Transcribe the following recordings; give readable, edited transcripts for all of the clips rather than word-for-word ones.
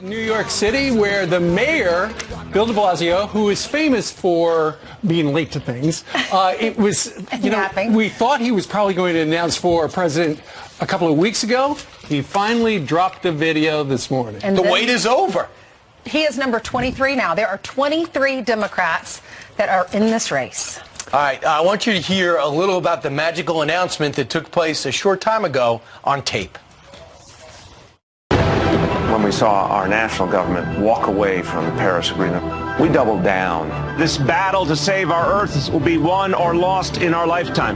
New York City, where the mayor, Bill de Blasio, who is famous for being late to things, it was, we thought he was probably going to announce for president a couple of weeks ago. He finally dropped the video this morning. And the wait is over. He is number 23 now. There are 23 Democrats that are in this race. All right, I want you to hear a little about the magical announcement that took place a short time ago on tape. When we saw our national government walk away from the Paris Agreement, we doubled down. This battle to save our Earth will be won or lost in our lifetime.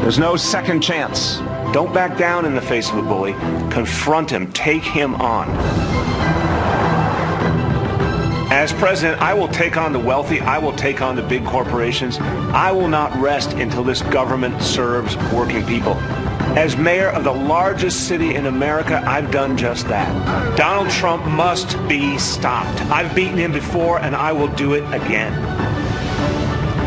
There's no second chance. Don't back down in the face of a bully. Confront him. Take him on. As president, I will take on the wealthy. I will take on the big corporations. I will not rest until this government serves working people. As mayor of the largest city in America, I've done just that. Donald Trump must be stopped. I've beaten him before, and I will do it again.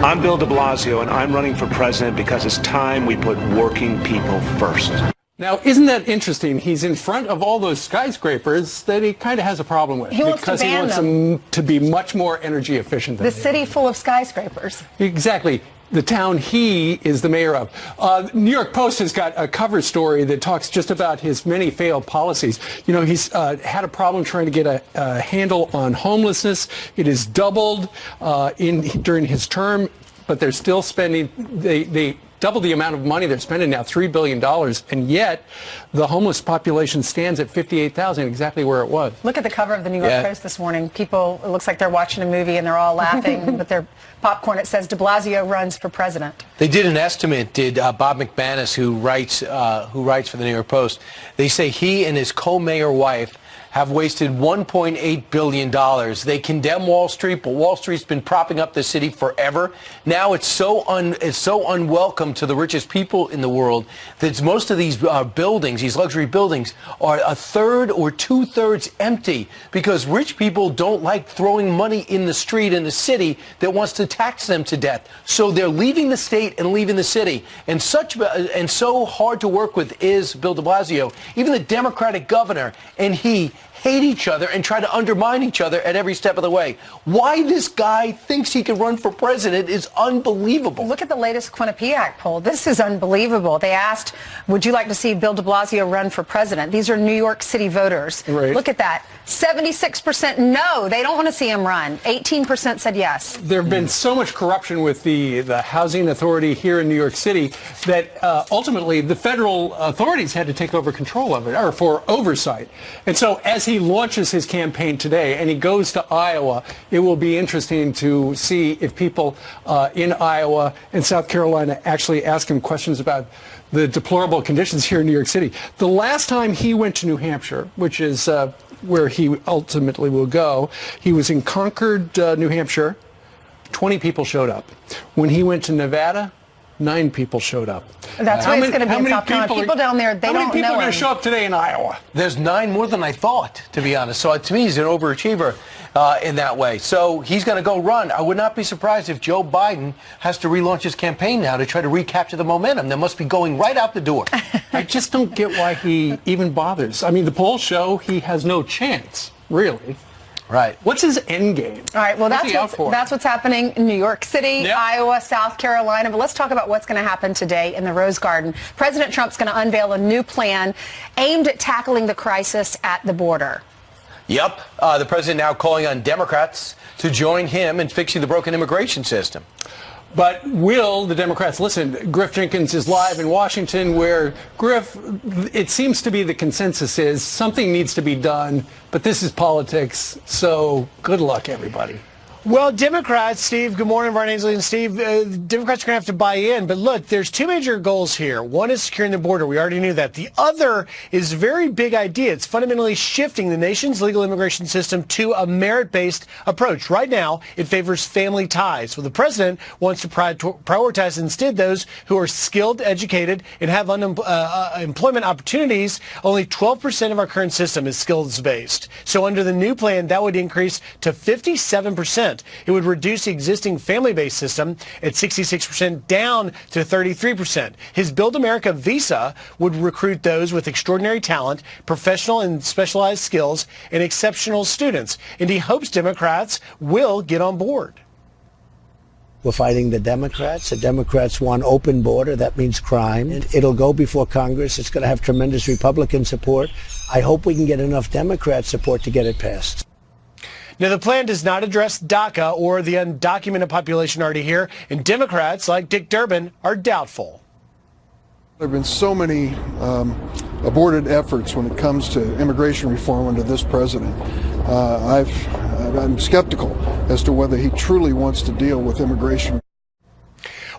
I'm Bill de Blasio, and I'm running for president because it's time we put working people first. Now, isn't that interesting? He's in front of all those skyscrapers that he kind of has a problem with. He wants to ban them to be much more energy efficient than the city full of skyscrapers. Exactly. The town he is the mayor of. New York Post has got a cover story that talks just about his many failed policies. You know, he's had a problem trying to get a handle on homelessness. It has doubled during his term, but they're still spending, they double the amount of money they're spending now, $3 billion, and yet the homeless population stands at 58,000, exactly where it was. Look at the cover of the New York Post this morning. People, it looks like they're watching a movie and they're all laughing with their popcorn. It says de Blasio runs for president. They did an estimate, Bob McManus, who writes for the New York Post. They say he and his co-mayor wife have wasted $1.8 billion. They condemn Wall Street, but Wall Street's been propping up the city forever. Now it's so unwelcome to the richest people in the world that most of these buildings, these luxury buildings, are a third or two-thirds empty because rich people don't like throwing money in the street in the city that wants to tax them to death. So they're leaving the state and leaving the city. And so hard to work with is Bill de Blasio. Even the Democratic governor and he hate each other and try to undermine each other at every step of the way. Why this guy thinks he can run for president is unbelievable. Look at the latest Quinnipiac poll. This is unbelievable. They asked, would you like to see Bill de Blasio run for president? These are New York City voters. Right. Look at that. 76% no, they don't want to see him run. 18% said yes. There have been so much corruption with the housing authority here in New York City that ultimately the federal authorities had to take over control of it, or for oversight. And so as he launches his campaign today and he goes to Iowa, it will be interesting to see if people in Iowa and South Carolina actually ask him questions about the deplorable conditions here in New York City. The last time he went to New Hampshire, which is where he ultimately will go, he was in Concord, New Hampshire. 20 people showed up. When he went to Nevada, 9 people showed up. That's why it's going to be in South Carolina. People down there, they don't know him. How many people are going to show up today in Iowa? There's 9 more than I thought, to be honest. So to me, he's an overachiever in that way. So he's going to go run. I would not be surprised if Joe Biden has to relaunch his campaign now to try to recapture the momentum that must be going right out the door. I just don't get why he even bothers. I mean, the polls show he has no chance, really. Right. What's his end game? All right, well, that's what's happening in New York City, Iowa, South Carolina. But let's talk about what's going to happen today in the Rose Garden. President Trump's going to unveil a new plan aimed at tackling the crisis at the border. Yep. The president now calling on Democrats to join him in fixing the broken immigration system. But will the Democrats listen? Griff Jenkins is live in Washington, where, Griff, it seems to be the consensus is something needs to be done, but this is politics, so good luck, everybody. Well, Democrats, Steve, good morning, Brian Ainsley and Steve. Democrats are going to have to buy in. But look, there's 2 major goals here. One is securing the border. We already knew that. The other is a very big idea. It's fundamentally shifting the nation's legal immigration system to a merit-based approach. Right now, it favors family ties. Well, the president wants to prioritize instead those who are skilled, educated, and have employment opportunities. Only 12% of our current system is skills-based. So under the new plan, that would increase to 57%. 30%. It would reduce the existing family-based system at 66% down to 33%. His Build America visa would recruit those with extraordinary talent, professional and specialized skills, and exceptional students. And he hopes Democrats will get on board. We're fighting the Democrats. The Democrats want open border. That means crime. It'll go before Congress. It's going to have tremendous Republican support. I hope we can get enough Democrat support to get it passed. Now, the plan does not address DACA or the undocumented population already here, and Democrats like Dick Durbin are doubtful. There have been so many aborted efforts when it comes to immigration reform under this president. I'm skeptical as to whether he truly wants to deal with immigration.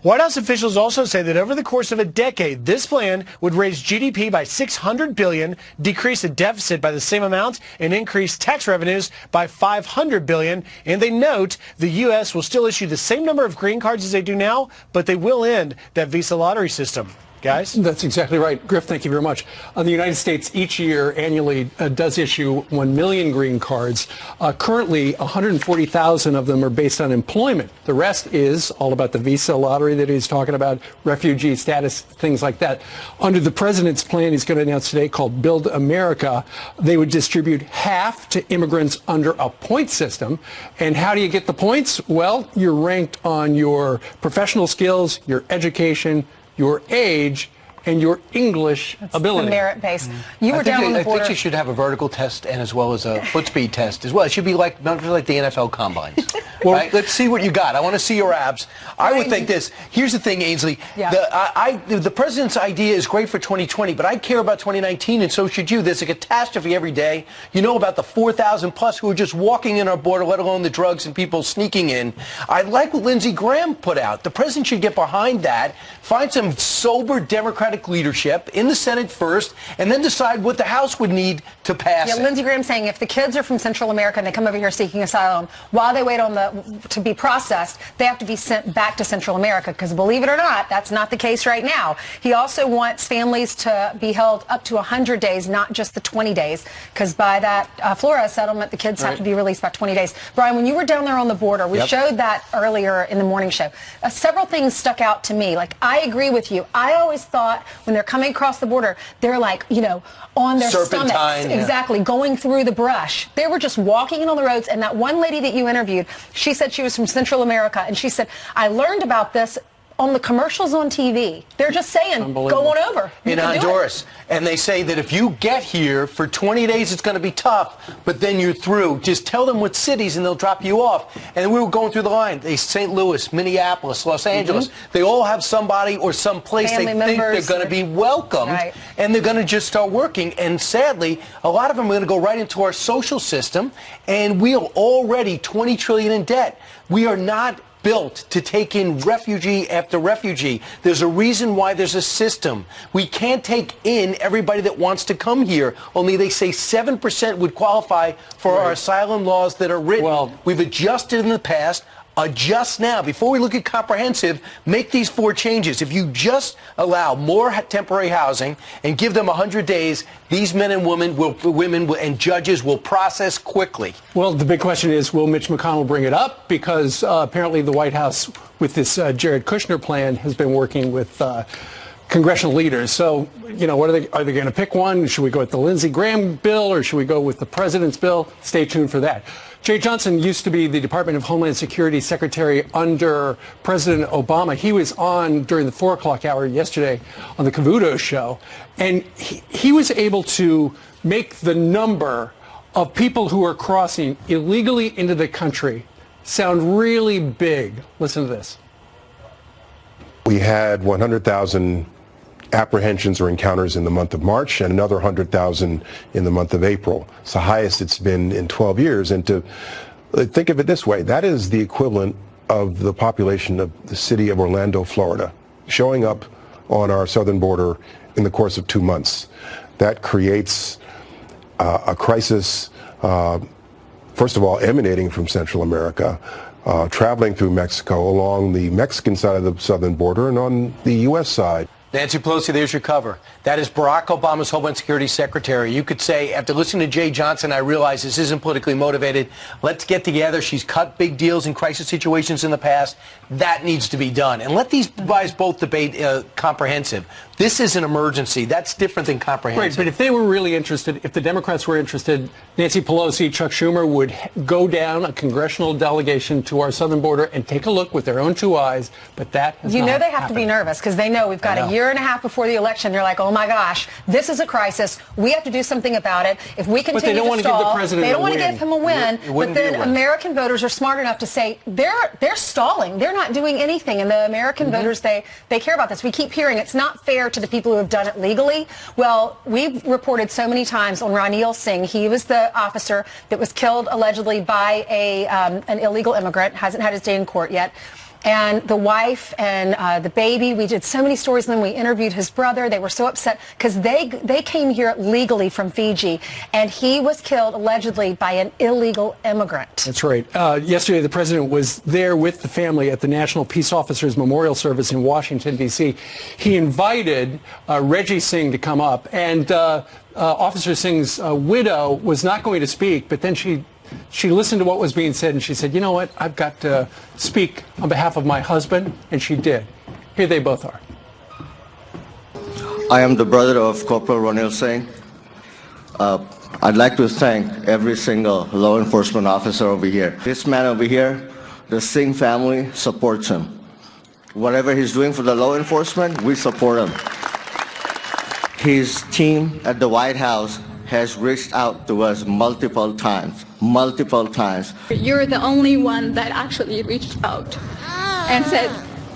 White House officials also say that over the course of a decade, this plan would raise GDP by $600 billion, decrease the deficit by the same amount, and increase tax revenues by $500 billion. And they note the U.S. will still issue the same number of green cards as they do now, but they will end that visa lottery system. Guys? That's exactly right. Griff, thank you very much. The United States each year annually does issue 1 million green cards. Currently, 140,000 of them are based on employment. The rest is all about the visa lottery that he's talking about, refugee status, things like that. Under the president's plan he's going to announce today called Build America, they would distribute half to immigrants under a point system. And how do you get the points? Well, you're ranked on your professional skills, your education, your age, and your English ability. The merit base. You were down on the border. I think you should have a vertical test and as well as a foot speed test as well. It should be like the NFL combines. Right? Let's see what you got. I want to see your abs. I would think this. Here's the thing, Ainsley. Yeah. The president's idea is great for 2020, but I care about 2019, and so should you. There's a catastrophe every day. You know about the 4,000 plus who are just walking in our border, let alone the drugs and people sneaking in. I like what Lindsey Graham put out. The president should get behind that, find some sober Democratic leadership in the Senate first, and then decide what the House would need to pass it. Lindsey Graham saying if the kids are from Central America and they come over here seeking asylum, while they wait to be processed, they have to be sent back to Central America, because believe it or not, that's not the case right now. He also wants families to be held up to 100 days, not just the 20 days, because by that Flores settlement, the kids have to be released by 20 days. Brian, when you were down there on the border, we showed that earlier in the morning show. Several things stuck out to me. Like, I agree with you. I always thought when they're coming across the border, they're like, on their stomachs. Exactly, going through the brush. They were just walking in on the roads, and that one lady that you interviewed, she said she was from Central America, and she said, I learned about this on the commercials on TV. They're just saying, go on over. In Honduras. And they say that if you get here for 20 days, it's going to be tough, but then you're through. Just tell them what cities and they'll drop you off. And we were going through the line. St. Louis, Minneapolis, Los Angeles. They all have somebody or some place they think they're going to be welcomed. And they're going to just start working. And sadly, a lot of them are going to go right into our social system. And we are already $20 trillion in debt. We are not built to take in refugee after refugee. There's a reason why there's a system. We can't take in everybody that wants to come here. Only they say 7% would qualify for our asylum laws that are written. Well, we've adjusted in the past. Adjust now. Before we look at comprehensive, make these 4 changes. If you just allow more temporary housing and give them 100 days, these men and women and judges will process quickly. Well, the big question is, will Mitch McConnell bring it up? Because apparently the White House, with this Jared Kushner plan, has been working with congressional leaders. So, what are they going to pick one? Should we go with the Lindsey Graham bill, or should we go with the president's bill? Stay tuned for that. Jay Johnson used to be the Department of Homeland Security Secretary under President Obama. He was on during the 4 o'clock hour yesterday on the Cavuto show, and he was able to make the number of people who are crossing illegally into the country sound really big. Listen to this. We had 100,000 apprehensions or encounters in the month of March and another 100,000 in the month of April. It's the highest it's been in 12 years. And to think of it this way, that is the equivalent of the population of the city of Orlando, Florida, showing up on our southern border in the course of 2 months. That creates a crisis, first of all, emanating from Central America, traveling through Mexico along the Mexican side of the southern border and on the U.S. side. Nancy Pelosi, there's your cover. That is Barack Obama's Homeland Security Secretary. You could say, after listening to Jay Johnson, I realize this isn't politically motivated. Let's get together. She's cut big deals in crisis situations in the past. That needs to be done. And let these guys both debate comprehensive. This is an emergency. That's different than comprehensive. Right, but if they were really interested, if the Democrats were interested, Nancy Pelosi, Chuck Schumer would go down a congressional delegation to our southern border and take a look with their own two eyes, but that has not they have happened. to be nervous because they know we've got a year and a half before the election. They're like, oh my gosh, this is a crisis. We have to do something about it. If we continue they don't want to give the president they don't a want to win. give him a win. But then American voters are smart enough to say they're stalling. They're not doing anything. And the American voters, they care about this. We keep hearing it's not fair to the people who have done it legally. Well, we've reported so many times on Ranil Singh. He was the officer that was killed allegedly by an illegal immigrant. Hasn't had his day in court yet. And the wife and the baby, we did so many stories, and then we interviewed his brother. They were so upset because they came here legally from Fiji, and he was killed allegedly by an illegal immigrant. That's right. Yesterday, the president was there with the family at the National Peace Officers Memorial Service in Washington, D.C. He invited Reggie Singh to come up, and Officer Singh's widow was not going to speak, but then she listened to what was being said, and she said, you know what, I've got to speak on behalf of my husband, and she did. Here they both are. I am the brother of Corporal Ranil Singh. I'd like to thank every single law enforcement officer over here. This man over here, the Singh family supports him. Whatever he's doing for the law enforcement, we support him. His team at the White House has reached out to us multiple times. You're the only one that actually reached out and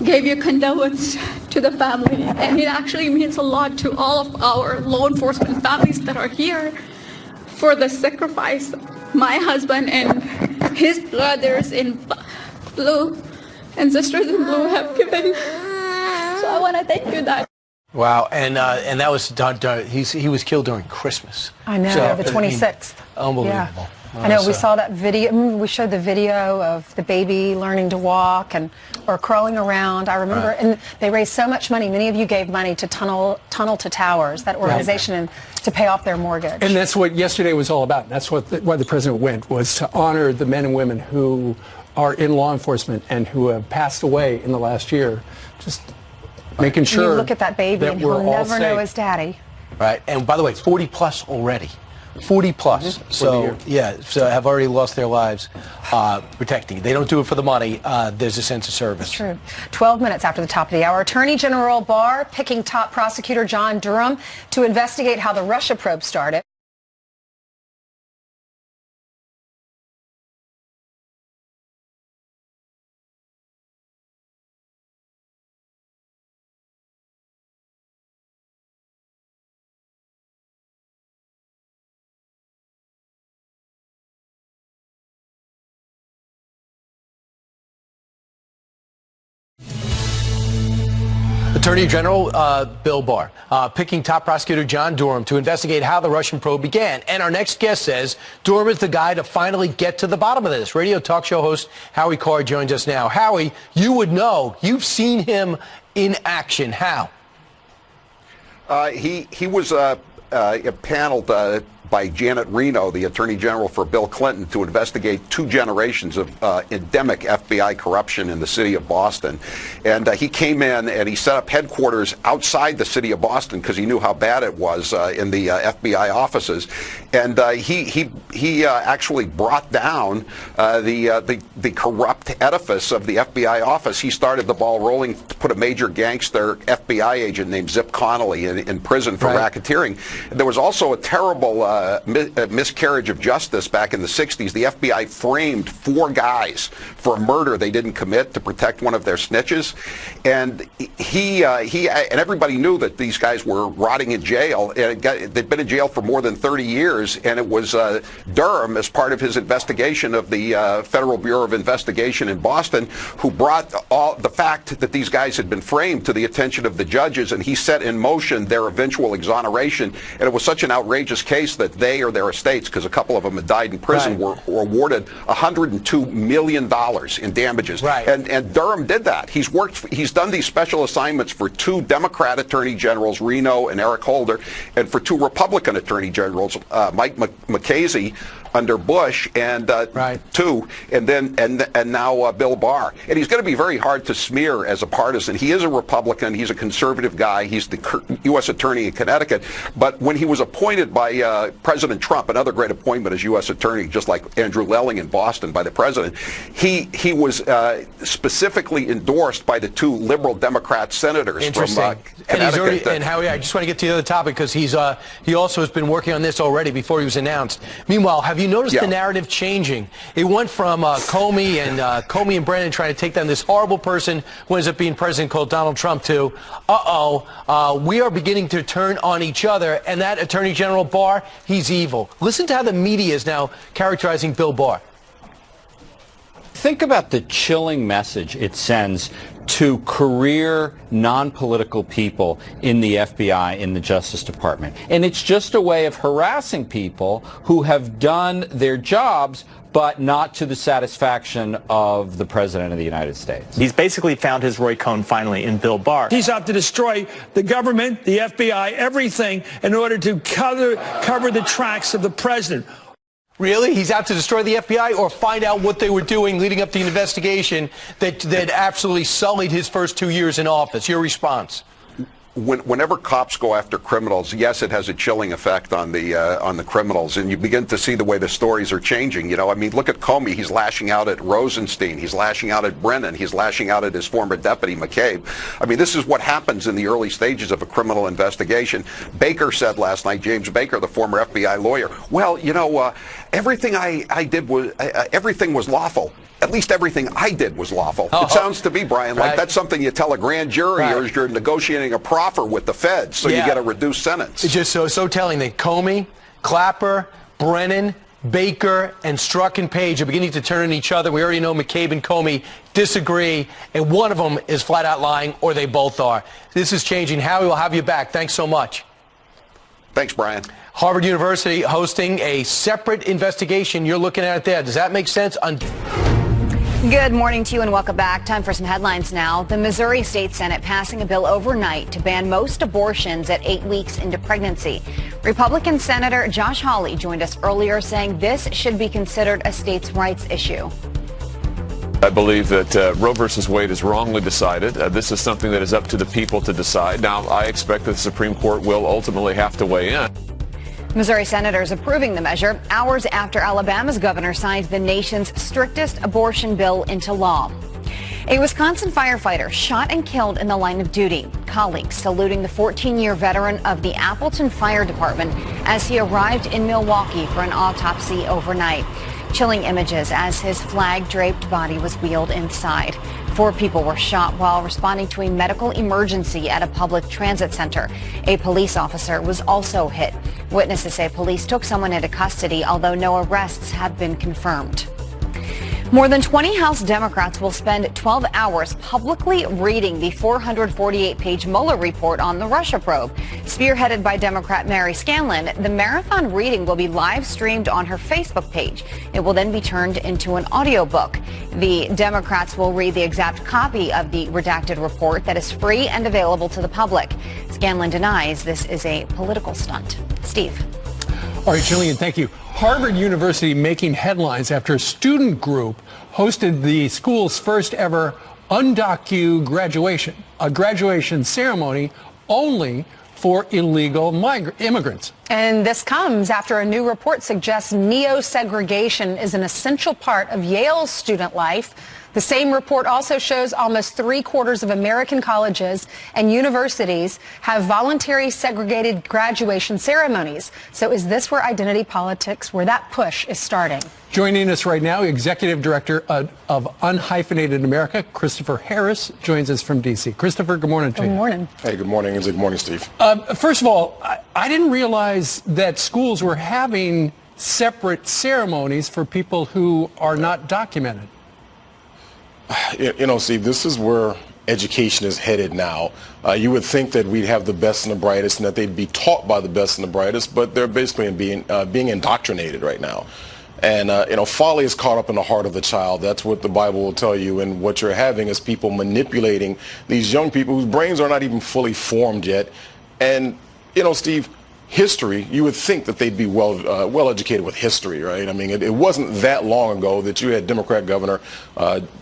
gave your condolence to the family. And it actually means a lot to all of our law enforcement families that are here for the sacrifice my husband and his brothers in blue and sisters in blue have given. So I want to thank you that. Wow, and that was he was killed during Christmas. I know, the 26th. Unbelievable. Yeah. I know, we saw that video. We showed the video of the baby learning to walk or crawling around. I remember, and they raised so much money. Many of you gave money to Tunnel to Towers, that organization, and to pay off their mortgage. And that's what yesterday was all about. That's why the president went, was to honor the men and women who are in law enforcement and who have passed away in the last year. Just making sure. You look at that baby and he'll never know his daddy. Right, and by the way, 40 plus already. 40 plus. So have already lost their lives protecting. They don't do it for the money. There's a sense of service. That's true. 12 minutes after the top of the hour, Attorney General Barr picking top prosecutor John Durham to investigate how the Russia probe started. Attorney General Bill Barr picking top prosecutor John Durham to investigate how the Russian probe began. And our next guest says Durham is the guy to finally get to the bottom of this. Radio talk show host Howie Carr joins us now. Howie, you would know. You've seen him in action. How? He was paneled by Janet Reno, the Attorney General for Bill Clinton, to investigate 2 generations of endemic FBI corruption in the city of Boston. And he came in and he set up headquarters outside the city of Boston because he knew how bad it was in the FBI offices. And he actually brought down the corrupt edifice of the FBI office. He started the ball rolling to put a major gangster FBI agent named Zip Connolly in prison for racketeering. And there was also a terrible miscarriage of justice back in the 60s. The FBI framed 4 guys for a murder they didn't commit to protect one of their snitches, and he and everybody knew that these guys were rotting in jail. And they'd been in jail for more than 30 years, and it was Durham, as part of his investigation of the Federal Bureau of Investigation investigation in Boston, who brought all the fact that these guys had been framed to the attention of the judges, and he set in motion their eventual exoneration. And it was such an outrageous case that they or their estates, because a couple of them had died in prison, were awarded $102 million in damages. And Durham did that. He's done these special assignments for 2 Democrat attorney generals, Reno and Eric Holder, and for 2 Republican attorney generals, Mike McCasey under Bush, and now Bill Barr. And he's going to be very hard to smear as a partisan. He is a Republican. He's a conservative guy. He's the U.S. attorney in Connecticut. But when he was appointed by President Trump, another great appointment as U.S. attorney, just like Andrew Lelling in Boston by the president, he was specifically endorsed by the 2 liberal Democrat senators from Connecticut. And Howie, I just want to get to the other topic because he also has been working on this already before he was announced. Meanwhile, have you noticed the narrative changing? It went from Comey and Brennan trying to take down this horrible person who ends up being president called Donald Trump to, we are beginning to turn on each other, and that Attorney General Barr, he's evil. Listen to how the media is now characterizing Bill Barr. Think about the chilling message it sends to career non-political people in the FBI, in the Justice Department. And it's just a way of harassing people who have done their jobs, but not to the satisfaction of the President of the United States. He's basically found his Roy Cohn finally in Bill Barr. He's out to destroy the government, the FBI, everything in order to cover the tracks of the President. Really? He's out to destroy the FBI or find out what they were doing leading up to the investigation that absolutely sullied his first 2 years in office? Your response? Whenever cops go after criminals, yes, it has a chilling effect on the criminals, and you begin to see the way the stories are changing. You know, I mean, look at Comey. He's lashing out at Rosenstein. He's lashing out at Brennan. He's lashing out at his former deputy, McCabe. I mean, this is what happens in the early stages of a criminal investigation. Baker said last night, James Baker, the former FBI lawyer, well, you know, everything I did was everything was lawful. At least everything I did was lawful. It sounds to me, Brian, like that's something you tell a grand jury or you're negotiating a proffer with the feds, so you get a reduced sentence. It's just so telling that Comey, Clapper, Brennan, Baker, and Strzok and Page are beginning to turn on each other. We already know McCabe and Comey disagree, and one of them is flat out lying, or they both are. This is changing. Howie, we'll have you back. Thanks so much. Thanks, Brian. Harvard University hosting a separate investigation. You're looking at it there. Does that make sense? Good morning to you and welcome back. Time for some headlines now. The Missouri State Senate passing a bill overnight to ban most abortions at 8 weeks into pregnancy. Republican Senator Josh Hawley joined us earlier saying this should be considered a states' rights issue. I believe that Roe versus Wade is wrongly decided. This is something that is up to the people to decide. Now, I expect that the Supreme Court will ultimately have to weigh in. Missouri senators approving the measure hours after Alabama's governor signed the nation's strictest abortion bill into law. A Wisconsin firefighter shot and killed in the line of duty. Colleagues saluting the 14-year veteran of the Appleton Fire Department as he arrived in Milwaukee for an autopsy overnight. Chilling images as his flag-draped body was wheeled inside. 4 people were shot while responding to a medical emergency at a public transit center. A police officer was also hit. Witnesses say police took someone into custody, although no arrests have been confirmed. More than 20 House Democrats will spend 12 hours publicly reading the 448-page Mueller report on the Russia probe. Spearheaded by Democrat Mary Scanlon, the marathon reading will be live streamed on her Facebook page. It will then be turned into an audiobook. The Democrats will read the exact copy of the redacted report that is free and available to the public. Scanlon denies this is a political stunt. Steve. All right, Jillian, thank you. Harvard University making headlines after a student group hosted the school's first ever undocu graduation, a graduation ceremony only for illegal immigrants. And this comes after a new report suggests neo-segregation is an essential part of Yale's student life. The same report also shows almost 3/4 of American colleges and universities have voluntary segregated graduation ceremonies. So is this where identity politics, where that push is starting? Joining us right now, Executive Director of Unhyphenated America, Christopher Harris, joins us from D.C. Christopher, good morning to you. Good morning. Hey, good morning, Ainsley. Good morning, Steve. First of all, I didn't realize that schools were having separate ceremonies for people who are not documented. You know, Steve, this is where education is headed now. You would think that we'd have the best and the brightest and that they'd be taught by the best and the brightest, but they're basically being indoctrinated right now. And, you know, folly is caught up in the heart of the child. That's what the Bible will tell you. And what you're having is people manipulating these young people whose brains are not even fully formed yet. And, you know, Steve, history, you would think that they'd be well educated with history, right? I mean, it wasn't that long ago that you had Democrat Governor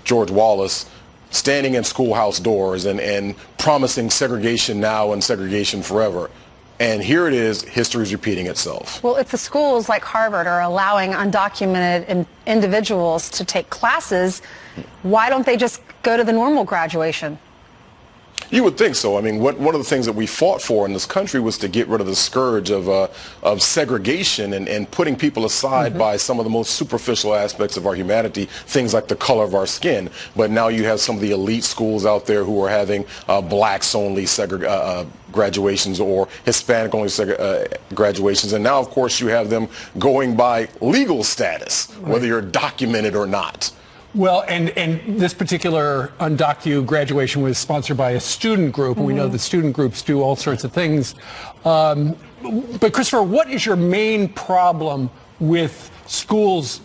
George Wallace standing in schoolhouse doors and promising segregation now and segregation forever. And here it is, history is repeating itself. Well, if the schools like Harvard are allowing undocumented individuals to take classes, why don't they just go to the normal graduation? You would think so. I mean, one of the things that we fought for in this country was to get rid of the scourge of segregation and putting people aside by some of the most superficial aspects of our humanity, things like the color of our skin. But now you have some of the elite schools out there who are having blacks-only graduations or Hispanic-only graduations. And now, of course, you have them going by legal status, whether you're documented or not. Well, and this particular undocu graduation was sponsored by a student group. We know that student groups do all sorts of things. But Christopher, what is your main problem with schools,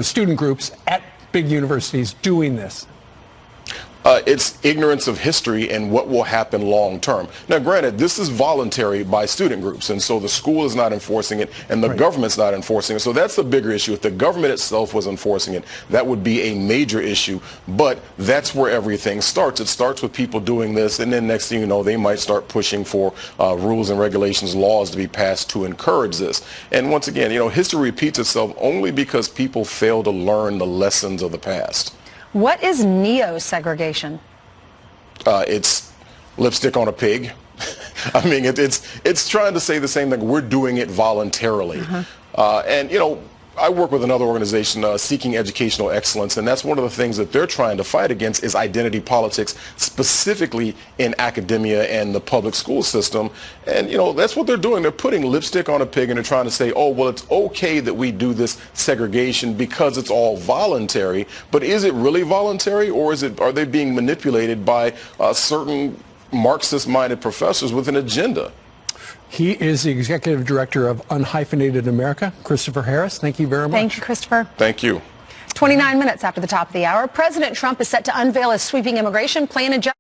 student groups at big universities doing this? It's ignorance of history and what will happen long term. Now, granted, this is voluntary by student groups, and so the school is not enforcing it, and the government's not enforcing it. So that's the bigger issue. If the government itself was enforcing it, that would be a major issue. But that's where everything starts. It starts with people doing this, and then next thing you know, they might start pushing for rules and regulations, laws to be passed to encourage this. And once again, you know, history repeats itself only because people fail to learn the lessons of the past. What is neo-segregation? It's lipstick on a pig. I mean, it's trying to say the same thing. We're doing it voluntarily. And, you know, I work with another organization, Seeking Educational Excellence, and that's one of the things that they're trying to fight against is identity politics, specifically in academia and the public school system. And, you know, that's what they're doing. They're putting lipstick on a pig, and they're trying to say, oh, well, it's okay that we do this segregation because it's all voluntary. But is it really voluntary, or are they being manipulated by certain Marxist-minded professors with an agenda? He is the executive director of Unhyphenated America. Christopher Harris, thank you very much. Thank you, Christopher. Thank you. 29 minutes after the top of the hour, President Trump is set to unveil his sweeping immigration plan in just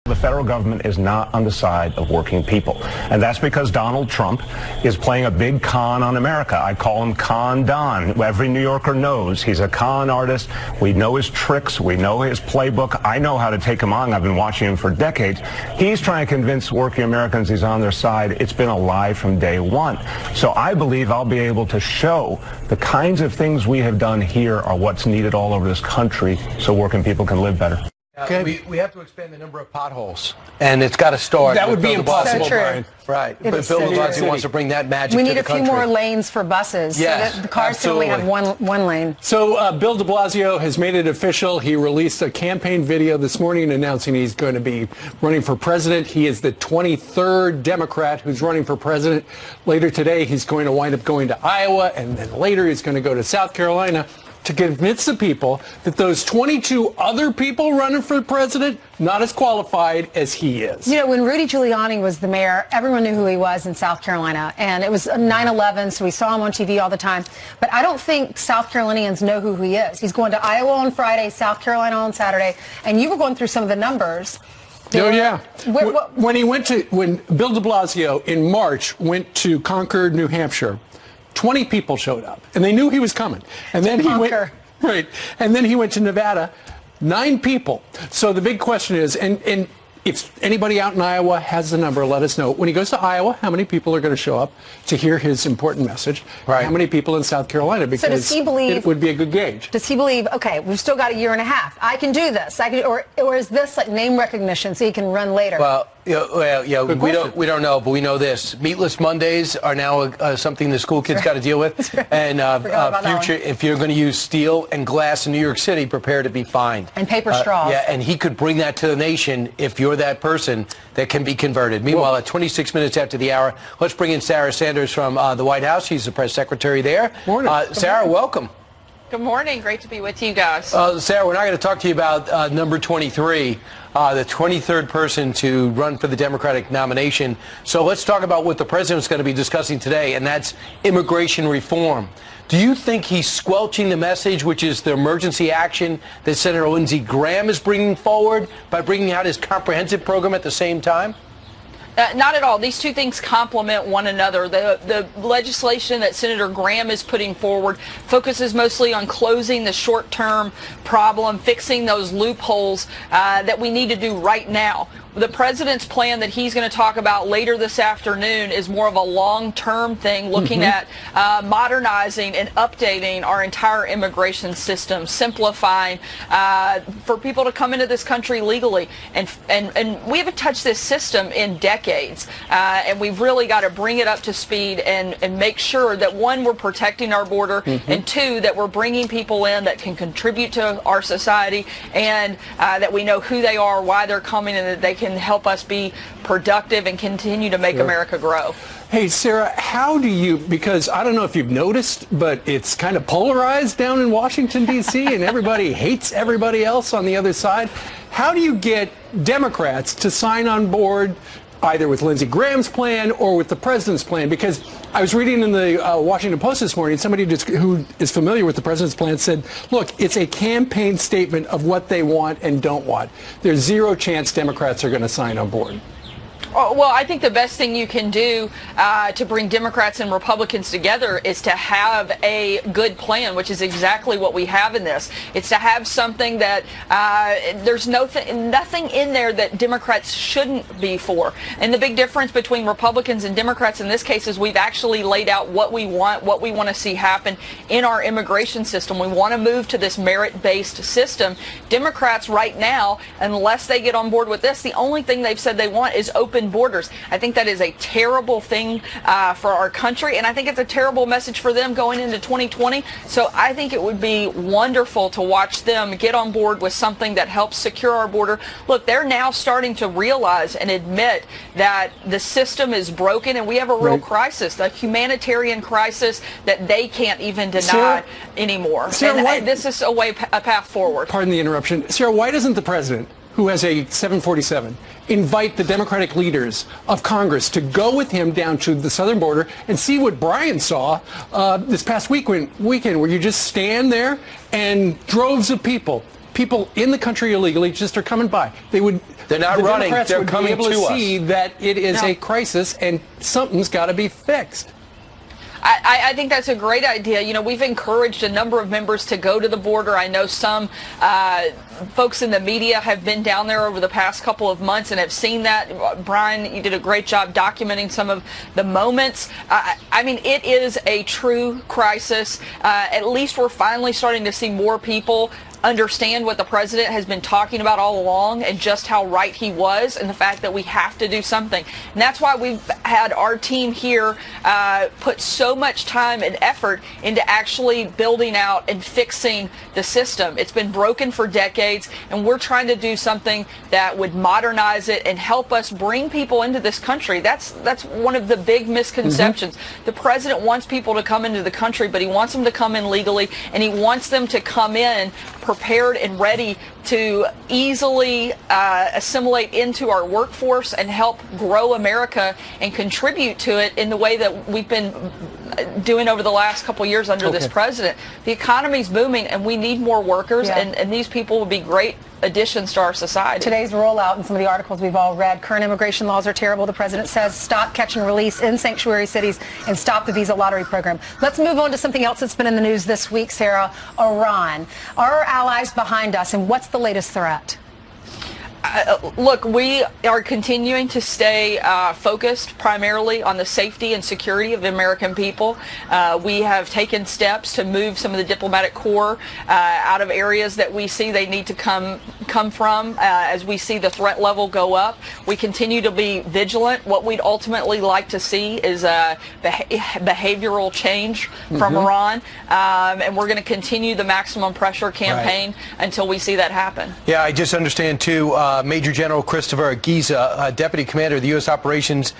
The federal government is not on the side of working people. And that's because Donald Trump is playing a big con on America. I call him Con Don. Every New Yorker knows he's a con artist. We know his tricks. We know his playbook. I know how to take him on. I've been watching him for decades. He's trying to convince working Americans he's on their side. It's been a lie from day one. So I believe I'll be able to show the kinds of things we have done here are what's needed all over this country so working people can live better. We have to expand the number of potholes, and it's got to start. That would be impossible, so true. Brian. Right. But Bill de Blasio wants to bring that magic to the country. We need a few more lanes for buses. Yes, so that the cars can only have one lane. So Bill de Blasio has made it official. He released a campaign video this morning announcing he's going to be running for president. He is the 23rd Democrat who's running for president. Later today, he's going to wind up going to Iowa, and then later he's going to go to South Carolina to convince the people that those 22 other people running for president, not as qualified as he is. You know, when Rudy Giuliani was the mayor, everyone knew who he was in South Carolina. And it was 9/11, so we saw him on TV all the time. But I don't think South Carolinians know who he is. He's going to Iowa on Friday, South Carolina on Saturday. And you were going through some of the numbers. Oh, yeah. When Bill de Blasio in March went to Concord, New Hampshire, 20 people showed up, and they knew he was coming. And then he went, right, and then he went to Nevada, 9 people. So the big question is, and if anybody out in Iowa has the number, let us know. When he goes to Iowa, how many people are going to show up to hear his important message? Right. How many people in South Carolina? Because so does he believe, it would be a good gauge. Does he believe, okay, we've still got a year and a half. I can do this. Or is this like name recognition so he can run later? Well, We don't know, but we know this: meatless Mondays are now something the school kids got to deal with. And if you're going to use steel and glass in New York City, prepare to be fined. And paper straws. Yeah, and he could bring that to the nation if you're that person that can be converted. Meanwhile, at 26 minutes after the hour, let's bring in Sarah Sanders from the White House. She's the press secretary there. Morning. Sarah, welcome. Good morning. Great to be with you guys. Sarah, we're not going to talk to you about number 23, the 23rd person to run for the Democratic nomination. So let's talk about what the president's going to be discussing today, and that's immigration reform. Do you think he's squelching the message, which is the emergency action that Senator Lindsey Graham is bringing forward by bringing out his comprehensive program at the same time? Not at all. These two things complement one another. The legislation that Senator Graham is putting forward focuses mostly on closing the short-term problem, fixing those loopholes that we need to do right now. The president's plan that he's going to talk about later this afternoon is more of a long-term thing, looking at modernizing and updating our entire immigration system, simplifying for people to come into this country legally. And we haven't touched this system in decades, and we've really got to bring it up to speed and make sure that, one, we're protecting our border, and two, that we're bringing people in that can contribute to our society, and that we know who they are, why they're coming, and that they can help us be productive and continue to make America grow. Hey, Sarah, how do you, because I don't know if you've noticed, but it's kind of polarized down in Washington, D.C., and everybody hates everybody else on the other side. How do you get Democrats to sign on board either with Lindsey Graham's plan or with the president's plan? Because I was reading in the Washington Post this morning, somebody who is familiar with the president's plan said, look, it's a campaign statement of what they want and don't want. There's zero chance Democrats are going to sign on board. Well, I think the best thing you can do to bring Democrats and Republicans together is to have a good plan, which is exactly what we have in this. It's to have something that there's nothing in there that Democrats shouldn't be for. And the big difference between Republicans and Democrats in this case is we've actually laid out what we want to see happen in our immigration system. We want to move to this merit-based system. Democrats right now, unless they get on board with this, the only thing they've said they want is open borders. I think that is a terrible thing for our country, and I think it's a terrible message for them going into 2020. So I think it would be wonderful to watch them get on board with something that helps secure our border. Look, they're now starting to realize and admit that the system is broken and we have a real crisis, a humanitarian crisis that they can't even deny anymore. Sarah, this is a path forward. Pardon the interruption. Sarah, why doesn't the president, who has a 747, invite the Democratic leaders of Congress to go with him down to the southern border and see what Brian saw this past weekend, where you just stand there and droves of people in the country illegally just are coming by. They're not running. They're coming to us. Be able to see that it is a crisis and something's got to be fixed. I think that's a great idea. You know, we've encouraged a number of members to go to the border. I know some folks in the media have been down there over the past couple of months and have seen that. Brian, you did a great job documenting some of the moments. I mean, it is a true crisis. At least we're finally starting to see more people understand what the president has been talking about all along and just how right he was, and the fact that we have to do something. And that's why we've had our team here put so much time and effort into actually building out and fixing the system. It's been broken for decades, and we're trying to do something that would modernize it and help us bring people into this country. That's one of the big misconceptions. The president wants people to come into the country, but he wants them to come in legally, and he wants them to come in prepared and ready to easily assimilate into our workforce and help grow America and contribute to it in the way that we've been doing over the last couple of years under this president. The economy's booming, and we need more workers, and these people would be great additions to our society. Today's rollout and some of the articles we've all read, current immigration laws are terrible. The president says stop catch and release in sanctuary cities and stop the visa lottery program. Let's move on to something else that's been in the news this week, Sarah. Iran. Are our allies behind us, and what's the latest threat? Look, we are continuing to stay focused primarily on the safety and security of the American people. We have taken steps to move some of the diplomatic corps out of areas that we see they need to come come from as we see the threat level go up. We continue to be vigilant. What we'd ultimately like to see is a behavioral change from Iran, and we're going to continue the maximum pressure campaign until we see that happen. Yeah, I just understand, too, Major General Christopher Giza, Deputy Commander of the U.S. Operations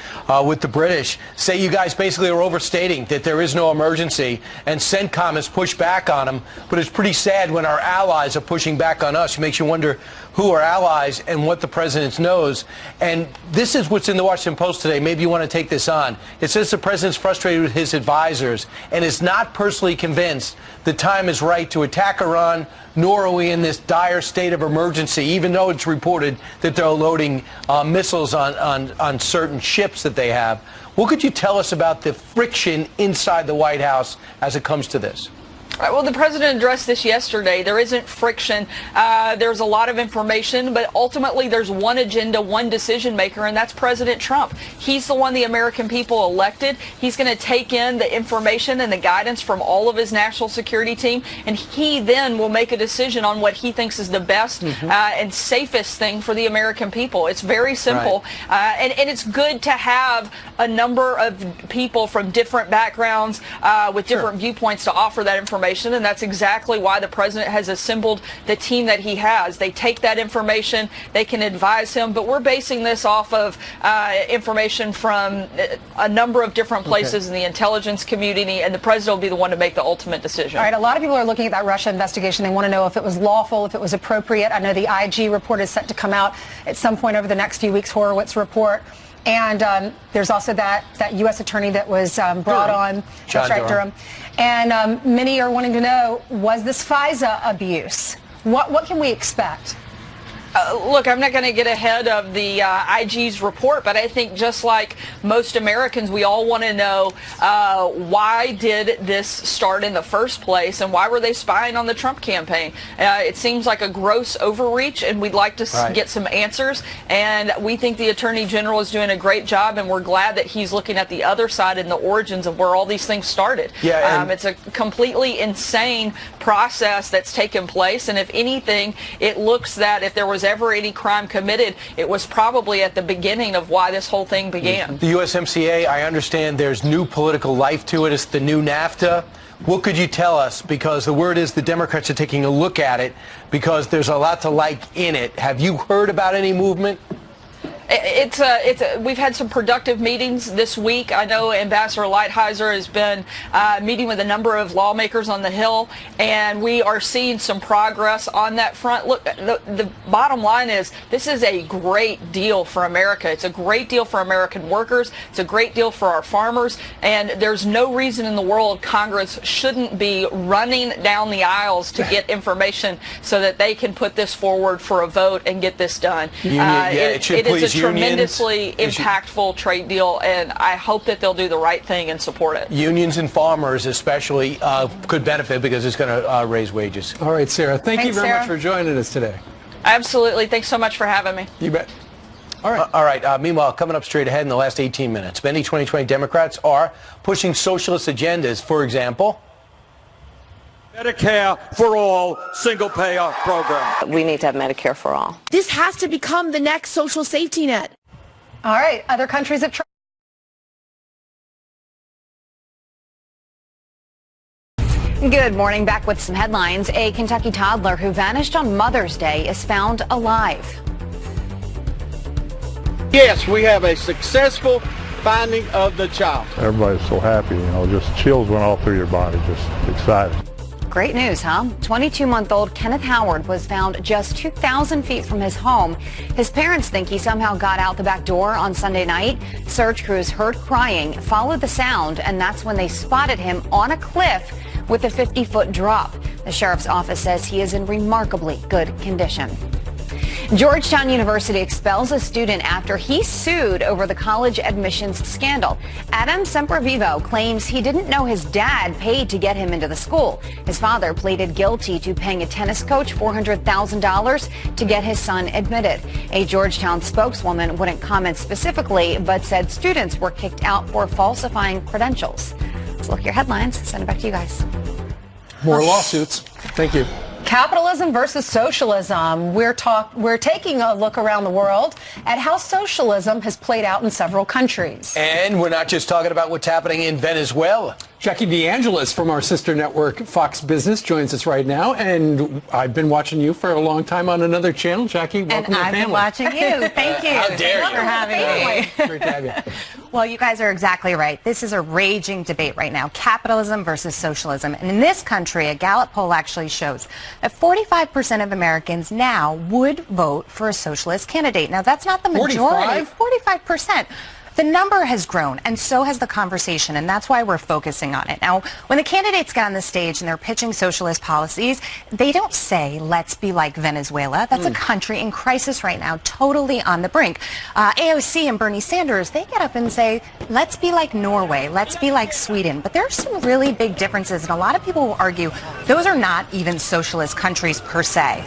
with the British, say you guys basically are overstating that there is no emergency, and CENTCOM has pushed back on them. But it's pretty sad when our allies are pushing back on us. It makes you wonder who are allies and what the president knows. And this is what's in the Washington Post today. Maybe you want to take this on. It says the president's frustrated with his advisors and is not personally convinced the time is right to attack Iran, nor are we in this dire state of emergency, even though it's reported that they're loading missiles on certain ships that they have. What could you tell us about the friction inside the White House as it comes to this? Well, the president addressed this yesterday. There isn't friction. There's a lot of information, but ultimately there's one agenda, one decision maker, and that's President Trump. He's the one the American people elected. He's going to take in the information and the guidance from all of his national security team, and he then will make a decision on what he thinks is the best and safest thing for the American people. It's very simple, and it's good to have a number of people from different backgrounds with different viewpoints to offer that information. And that's exactly why the president has assembled the team that he has. They take that information, they can advise him, but we're basing this off of information from a number of different places in the intelligence community, and the president will be the one to make the ultimate decision. All right, a lot of people are looking at that Russia investigation. They want to know if it was lawful, if it was appropriate. I know the IG report is set to come out at some point over the next few weeks, Horowitz report. And there's also that U.S. attorney that was brought on, Durham. And many are wanting to know, was this FISA abuse? What can we expect? Look, I'm not going to get ahead of the IG's report, but I think just like most Americans, we all want to know why did this start in the first place, and why were they spying on the Trump campaign? It seems like a gross overreach, and we'd like to get some answers. And we think the Attorney General is doing a great job, and we're glad that he's looking at the other side and the origins of where all these things started. It's a completely insane process that's taken place, and if anything, it looks that if there was ever any crime committed, it was probably at the beginning of why this whole thing began. The USMCA, I understand there's new political life to it. It's the new NAFTA. What could you tell us? Because the word is the Democrats are taking a look at it because there's a lot to like in it. Have you heard about any movement? We've had some productive meetings this week. I know Ambassador Lighthizer has been meeting with a number of lawmakers on the Hill, and we are seeing some progress on that front. Look, the bottom line is this is a great deal for America. It's a great deal for American workers. It's a great deal for our farmers, and there's no reason in the world Congress shouldn't be running down the aisles to get information so that they can put this forward for a vote and get this done. It is a tremendously impactful trade deal, and I hope that they'll do the right thing and support it. Unions and farmers especially could benefit because it's going to raise wages. All right, Sarah, thank you very much for joining us today. Absolutely. Thanks so much for having me. You bet. All right. All right. Meanwhile, coming up straight ahead in the last 18 minutes, many 2020 Democrats are pushing socialist agendas. For example, Medicare for all, single payer program. We need to have Medicare for all. This has to become the next social safety net. All right. Other countries have tried. Good morning. Back with some headlines. A Kentucky toddler who vanished on Mother's Day is found alive. Yes, we have a successful finding of the child. Everybody's so happy, just chills went all through your body, just excited. Great news, huh? 22-month-old Kenneth Howard was found just 2,000 feet from his home. His parents think he somehow got out the back door on Sunday night. Search crews heard crying, followed the sound, and that's when they spotted him on a cliff with a 50-foot drop. The sheriff's office says he is in remarkably good condition. Georgetown University expels a student after he sued over the college admissions scandal. Adam Sempervivo claims he didn't know his dad paid to get him into the school. His father pleaded guilty to paying a tennis coach $400,000 to get his son admitted. A Georgetown spokeswoman wouldn't comment specifically, but said students were kicked out for falsifying credentials. Let's look at your headlines. Send it back to you guys. More lawsuits. Thank you. Capitalism versus socialism. We're taking a look around the world at how socialism has played out in several countries. And we're not just talking about what's happening in Venezuela. Jackie DeAngelis from our sister network, Fox Business, joins us right now. And I've been watching you for a long time on another channel. Jackie, welcome to the family. And I've been watching you. Thank you. How dare Thanks for having me. Great to have you. Well, you guys are exactly right. This is a raging debate right now, capitalism versus socialism. And in this country, a Gallup poll actually shows that 45% of Americans now would vote for a socialist candidate. Now, that's not the majority. 45%. The number has grown, and so has the conversation, and that's why we're focusing on it. Now, when the candidates get on the stage and they're pitching socialist policies, they don't say, let's be like Venezuela. That's a country in crisis right now, totally on the brink. AOC and Bernie Sanders, they get up and say, let's be like Norway, let's be like Sweden. But there are some really big differences, and a lot of people will argue those are not even socialist countries per se.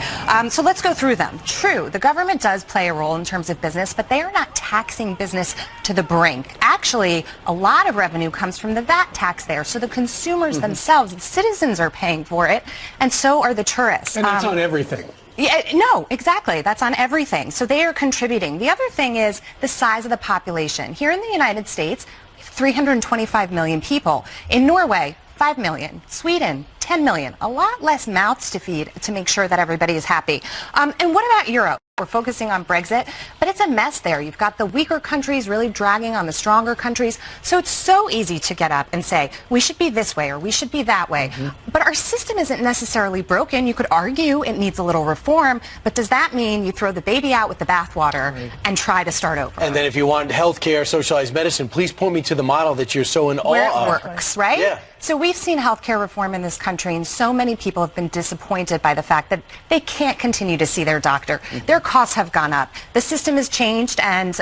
So let's go through them. True, the government does play a role in terms of business, but they are not taxing business to the brink. Actually, a lot of revenue comes from the VAT tax there, so the consumers themselves, the citizens are paying for it, and so are the tourists. And that's on everything. Yeah, no, exactly. That's on everything. So they are contributing. The other thing is the size of the population. Here in the United States, 325 million people. In Norway, 5 million. Sweden, 10 million. A lot less mouths to feed to make sure that everybody is happy. And what about Europe? We're focusing on Brexit, but it's a mess there. You've got the weaker countries really dragging on the stronger countries. So it's so easy to get up and say, we should be this way or we should be that way. But our system isn't necessarily broken. You could argue it needs a little reform, but does that mean you throw the baby out with the bathwater and try to start over? And then if you want health care, socialized medicine, please point me to the model that you're so in awe of. Where it works, right? Yeah. So we've seen healthcare reform in this country, and so many people have been disappointed by the fact that they can't continue to see their doctor. Their costs have gone up. The system has changed, and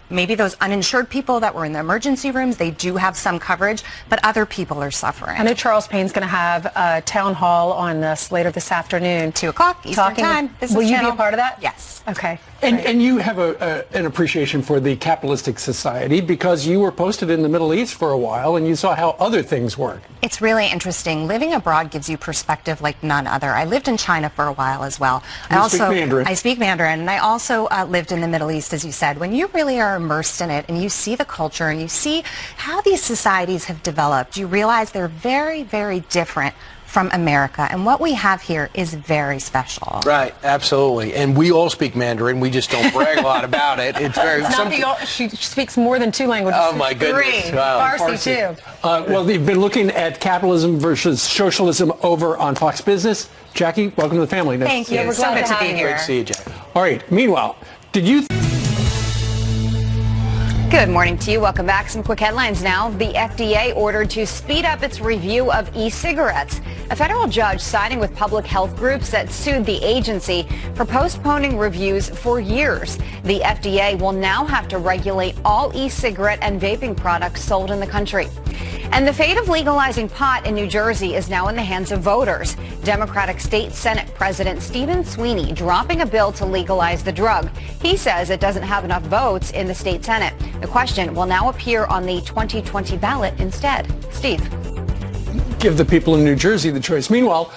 maybe those uninsured people that were in the emergency rooms, they do have some coverage, but other people are suffering. I know Charles Payne's going to have a town hall on this later this afternoon. 2 o'clock Eastern Time. Will you be a part of that? Yes. Okay. And you have an appreciation for the capitalistic society because you were posted in the Middle East for a while and you saw how other things work. It's really interesting. Living abroad gives you perspective like none other. I lived in China for a while as well. You speak Mandarin. I speak Mandarin, and I also lived in the Middle East, as you said. When you really are immersed in it and you see the culture and you see how these societies have developed, you realize they're very, very different from America, and what we have here is very special. Right, absolutely. And we all speak Mandarin. We just don't brag a lot about it. It's very. She speaks more than 2 languages. Oh my goodness! 3. Wow. Farsi too. Well, you've been looking at capitalism versus socialism over on Fox Business. Jackie, welcome to the family. Thank you. We're so good to be here. Great to see you, Jackie. All right. Meanwhile, did you? Good morning to you. Welcome back. Some quick headlines now. The FDA ordered to speed up its review of e-cigarettes. A federal judge siding with public health groups that sued the agency for postponing reviews for years. The FDA will now have to regulate all e-cigarette and vaping products sold in the country. And the fate of legalizing pot in New Jersey is now in the hands of voters. Democratic State Senate President Stephen Sweeney dropping a bill to legalize the drug. He says it doesn't have enough votes in the state Senate. The question will now appear on the 2020 ballot instead. Steve. Give the people in New Jersey the choice. Meanwhile,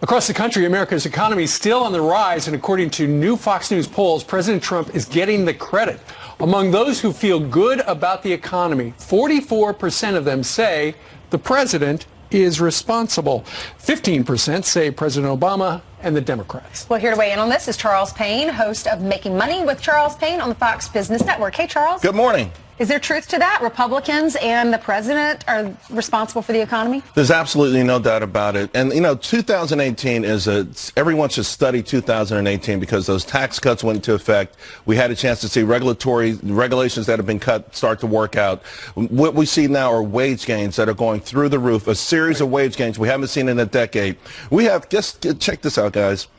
across the country, America's economy is still on the rise, and according to new Fox News polls, President Trump is getting the credit. Among those who feel good about the economy, 44% of them say the president is responsible. 15% say President Obama and the Democrats. Well, here to weigh in on this is Charles Payne, host of Making Money with Charles Payne on the Fox Business Network. Hey, Charles. Good morning. Is there truth to that? Republicans and the president are responsible for the economy? There's absolutely no doubt about it. And, 2018 everyone should study 2018 because those tax cuts went into effect. We had a chance to see regulations that have been cut start to work out. What we see now are wage gains that are going through the roof, a series of wage gains we haven't seen in a decade. We have, just check this out, guys.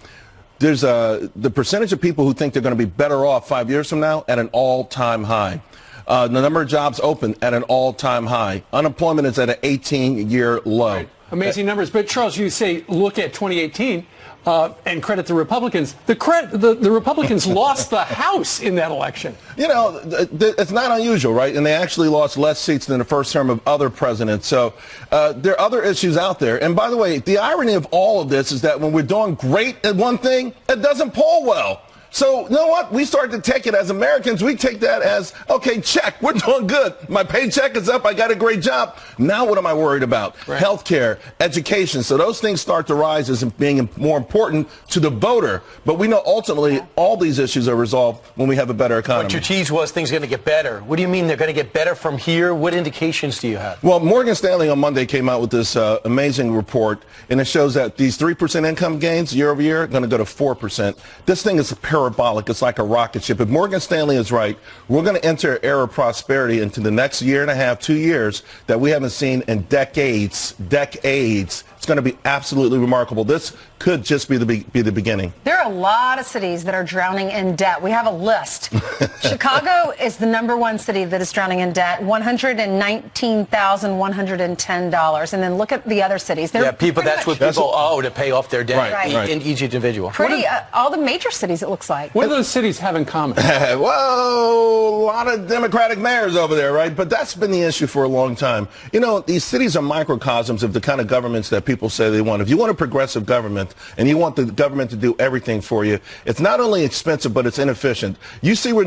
There's the percentage of people who think they're going to be better off 5 years from now at an all-time high. The number of jobs open at an all-time high. Unemployment is at an 18-year low. Right. Amazing numbers. But, Charles, you say look at 2018. and credit the Republicans. The Republicans lost the House in that election. You know, it's not unusual, right? And they actually lost less seats than the first term of other presidents. So there are other issues out there. And by the way, the irony of all of this is that when we're doing great at one thing, it doesn't poll well. So, you know what? We start to take it as Americans. We take that as, okay, check. We're doing good. My paycheck is up. I got a great job. Now what am I worried about? Right. Healthcare, education. So those things start to rise as being more important to the voter. But we know ultimately all these issues are resolved when we have a better economy. But your tease was things are going to get better. What do you mean they're going to get better from here? What indications do you have? Well, Morgan Stanley on Monday came out with this amazing report, and it shows that these 3% income gains year over year are going to go to 4%. This thing is parabolic. It's like a rocket ship. If Morgan Stanley is right, we're going to enter an era of prosperity into the next year and a half, 2 years that we haven't seen in decades. It's going to be absolutely remarkable. This could just be the beginning. There are a lot of cities that are drowning in debt. We have a list. Chicago is the #1 city that is drowning in debt, $119,110. And then look at the other cities. That's what people owe to pay off their debt in each individual. All the major cities, it looks like. What do those cities have in common? Well, a lot of Democratic mayors over there, right? But that's been the issue for a long time. You know, these cities are microcosms of the kind of governments that people say they want. If you want a progressive government and you want the government to do everything for you, it's not only expensive, but it's inefficient. You see where